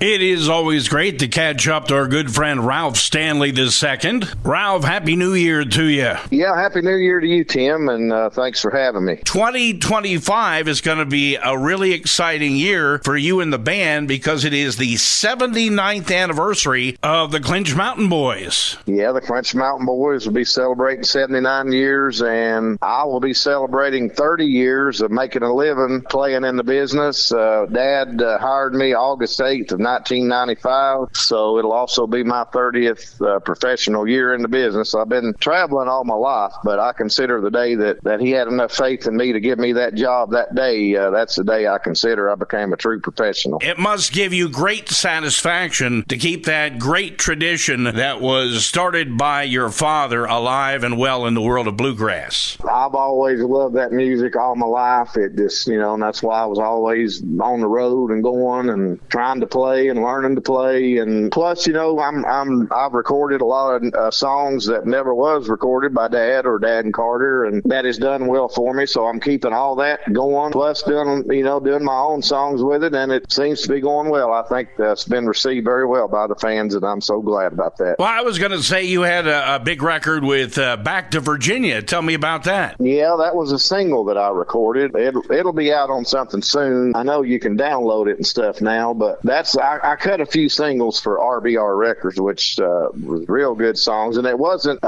It is always great to catch up to our good friend Ralph Stanley II. Ralph, Happy New Year to you. Yeah, Happy New Year to you, Tim, and thanks for having me. 2025 is going to be a really exciting year for you and the band because it is the 79th anniversary of the Clinch Mountain Boys. Yeah, the Clinch Mountain Boys will be celebrating 79 years, and I will be celebrating 30 years of making a living playing in the business. Dad hired me August 8th of 1995, so it'll also be my 30th professional year in the business. I've been traveling all my life, but I consider the day that he had enough faith in me to give me that job that day, that's the day I consider I became a true professional. It must give you great satisfaction to keep that great tradition that was started by your father alive and well in the world of bluegrass. I've always loved that music all my life. It just, and that's why I was always on the road and going and trying to play and learning to play. And plus, I've recorded a lot of songs that never was recorded by Dad or Dad and Carter, and that has done well for me. So I'm keeping all that going, plus doing my own songs with it, and it seems to be going well. I think it's been received very well by the fans, and I'm so glad about that. Well, I was going to say you had a big record with Back to Virginia. Tell me about that. Yeah, that was a single that I recorded. It'll be out on something soon. I know you can download it and stuff now, but I cut a few singles for RBR Records, which was real good songs, and it wasn't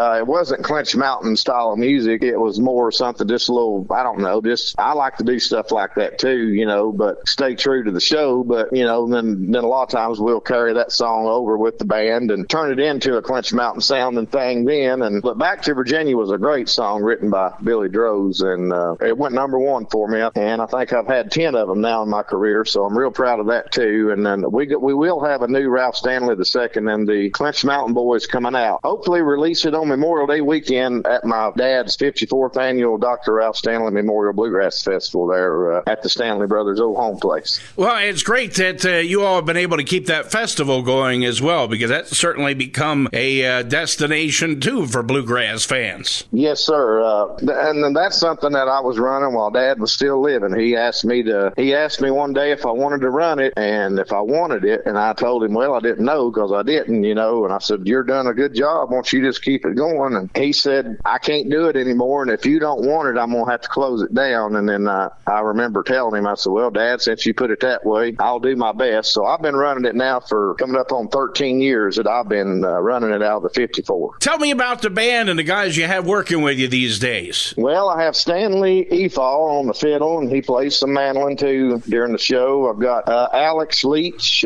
Clinch Mountain style of music. It was more something just a little, I don't know, I like to do stuff like that too, but stay true to the show. But then a lot of times we'll carry that song over with the band and turn it into a Clinch Mountain sounding thing then. But Back to Virginia was a great song written by Billy Droz, and it went number one for me, and I think I've had 10 of them now in my career, so I'm real proud of that too. And then we will have a new Ralph Stanley II and the Clinch Mountain Boys coming out. Hopefully release it on Memorial Day weekend at my dad's 54th annual Dr. Ralph Stanley Memorial Bluegrass Festival there at the Stanley Brothers' old home place. Well, it's great that you all have been able to keep that festival going as well, because that's certainly become a destination too for bluegrass fans. Yes, sir. And that's something that I was running while Dad was still living. He asked me one day if I wanted to run it and if I wanted it, and I told him, well, I didn't know because I didn't, and I said, you're doing a good job. Why don't you just keep it going? And he said, I can't do it anymore, and if you don't want it, I'm going to have to close it down. And then I remember telling him, I said, well, Dad, since you put it that way, I'll do my best. So I've been running it now for coming up on 13 years that I've been running it out of the 54. Tell me about the band and the guys you have working with you these days. Well, I have Stanley Efall on the fiddle, and he plays some mandolin too during the show. I've got Alex Leach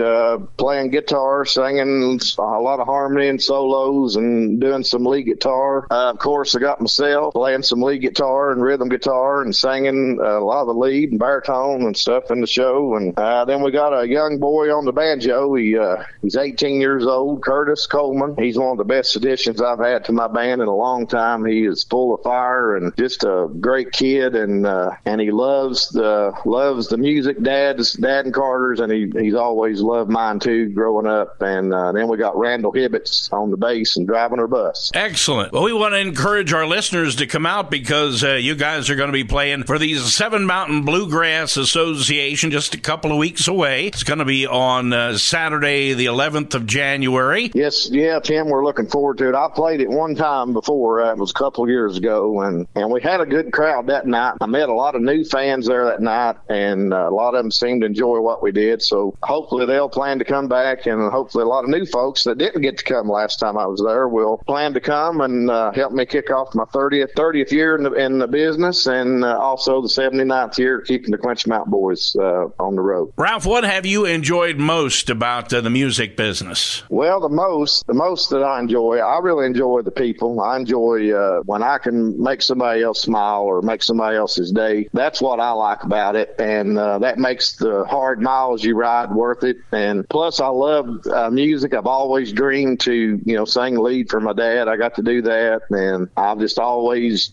playing guitar, singing a lot of harmony and solos, and doing some lead guitar. Of course, I got myself playing some lead guitar and rhythm guitar and singing a lot of the lead and baritone and stuff in the show. And then we got a young boy on the banjo. He's 18 years old, Curtis Coleman. He's one of the best additions I've had to my band in a long time. He is full of fire and just a great kid, and he loves the music. Dad and Carter's, and he's always loved mine too growing up. And then we got Randall Hibbets on the bass and driving her bus. Excellent. Well, we want to encourage our listeners to come out because you guys are going to be playing for the Seven Mountain Bluegrass Association just a couple of weeks away. It's going to be on Saturday, the 11th of January. Yes, yeah, Tim, we're looking forward to it. I played it one time before. It was a couple of years ago, and we had a good crowd that night. I met a lot of new fans there that night, and a lot of them seemed to enjoy what we did. So hopefully they'll plan to come back, and hopefully a lot of new folks that didn't get to come last time I was there will plan to come and help me kick off my 30th year in the business, and also the 79th year keeping the Clinch Mountain Boys on the road. Ralph, what have you enjoyed most about the music business? Well, the most that I really enjoy the people. I enjoy when I can make somebody else smile or make somebody else's day. That's what I like about it, and that makes the hard miles you ride worth it. And plus, I love music. I've always dreamed to, sing lead for my dad. I got to do that, and I've just always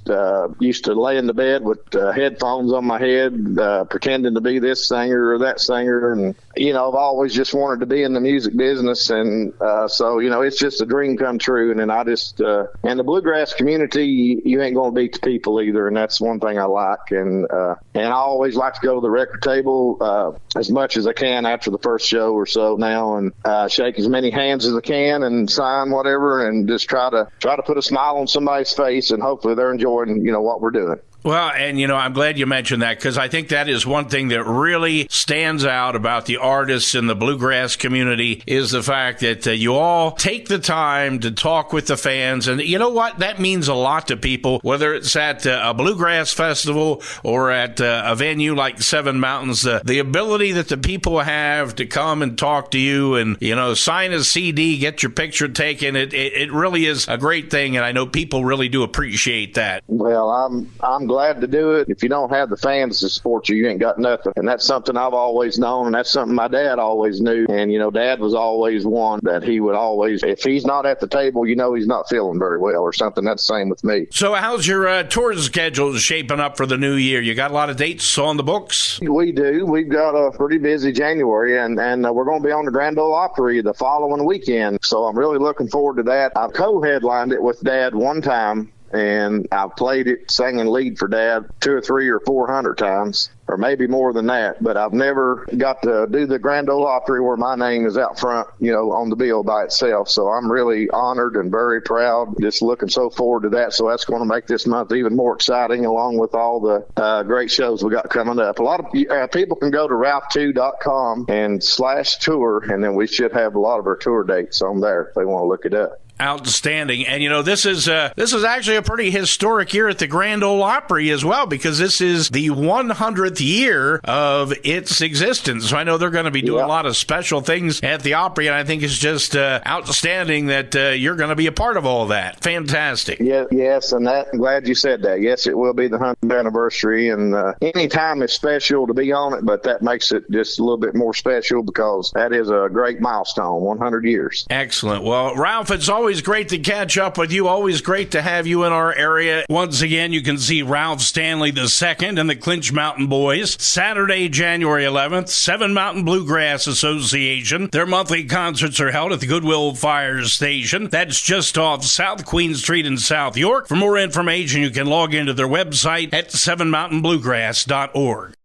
used to lay in the bed with headphones on my head, pretending to be this singer or that singer. And, I've always just wanted to be in the music business. And so, it's just a dream come true. And then I just, and the bluegrass community, you ain't going to beat the people either. And that's one thing I like. And I always like to go to the record table as much as I can after the first show ago or so now, and shake as many hands as I can and sign whatever, and just try to put a smile on somebody's face, and hopefully they're enjoying what we're doing. Well, and, I'm glad you mentioned that, because I think that is one thing that really stands out about the artists in the bluegrass community is the fact that you all take the time to talk with the fans. And you know what? That means a lot to people, whether it's at a bluegrass festival or at a venue like Seven Mountains. The ability that the people have to come and talk to you and, sign a CD, get your picture taken, it really is a great thing. And I know people really do appreciate that. Well, I'm glad to do it. If you don't have the fans to support you, you ain't got nothing. And that's something I've always known, and that's something my dad always knew. And, Dad was always one that he would always, if he's not at the table, he's not feeling very well or something. That's the same with me. So how's your tour schedule shaping up for the new year? You got a lot of dates on the books? We do. We've got a pretty busy January, and we're going to be on the Grand Ole Opry the following weekend. So I'm really looking forward to that. I've co-headlined it with Dad one time, and I've played it singing lead for Dad 200 or 300 or 400 times, or maybe more than that. But I've never got to do the Grand Ole Opry where my name is out front, on the bill by itself. So I'm really honored and very proud, just looking so forward to that. So that's going to make this month even more exciting, along with all the great shows we got coming up. A lot of people can go to ralph2.com and /tour, and then we should have a lot of our tour dates on there if they want to look it up. Outstanding. And, this is actually a pretty historic year at the Grand Ole Opry as well, because this is the 100th year of its existence. So I know they're going to be doing a lot of special things at the Opry, and I think it's just outstanding that you're going to be a part of all that. Fantastic. Yeah, yes, and I'm glad you said that. Yes, it will be the 100th anniversary, and any time is special to be on it, but that makes it just a little bit more special because that is a great milestone, 100 years. Excellent. Well, Ralph, it's always great to catch up with you. Always great to have you in our area. Once again, you can see Ralph Stanley II and the Clinch Mountain Boys Saturday, January 11th, Seven Mountain Bluegrass Association. Their monthly concerts are held at the Goodwill Fire Station. That's just off South Queen Street in South York. For more information, you can log into their website at sevenmountainbluegrass.org.